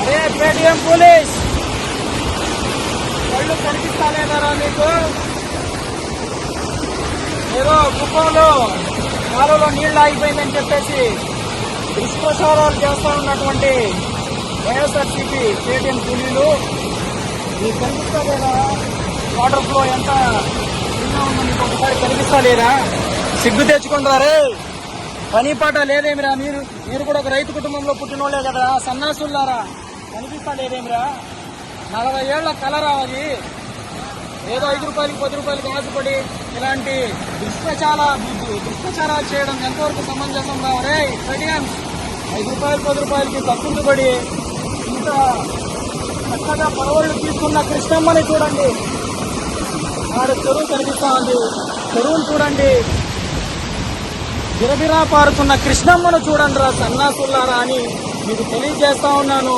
అరే Paytm police కళ్ళు కనిపిస్తాలేదారా మీకు? ఏదో కుప్పంలో కాలువలో నీళ్లు ఆగిపోయిందని చెప్పేసి దుష్ప్రచారాలు చేస్తా ఉన్నటువంటి వైఎస్ఆర్సీపీ పేటిఎం కూలీలు మీకు కనిపిస్తలేదా? వాటర్ ఫ్లో ఎంత చిన్న ఉందో మీకు ఒకసారి కనిపిస్తలేదా? సిగ్గు తెచ్చుకుంటారే, పని పాట లేదేమిరా? మీరు కూడా ఒక రైతు కుటుంబంలో పుట్టినోళ్లే కదా, సన్నాసులారా, కనిపిస్తలేదేమిరా? 40 ఏళ్ల కలరా అది? ఏదో 5 రూపాయలకి 10 రూపాయలకి ఆశపడి ఇలాంటి దుష్ప్రచారాలు చేయడం ఎంతవరకు సమంజసం రావరే? పేటిఎం 5 రూపాయలు 10 రూపాయలకి తక్కువ పడి ఇంత చక్కగా పరవళ్ళు తీసుకున్న కృష్ణమ్మని చూడండి. ఆడ చెరువు కనిపిస్తా ఉంది, చెరువును చూడండి. బిరబిరా పారుతున్న కృష్ణమ్మను చూడండి రా సన్నాసులారా అని మీకు తెలియజేస్తా ఉన్నాను.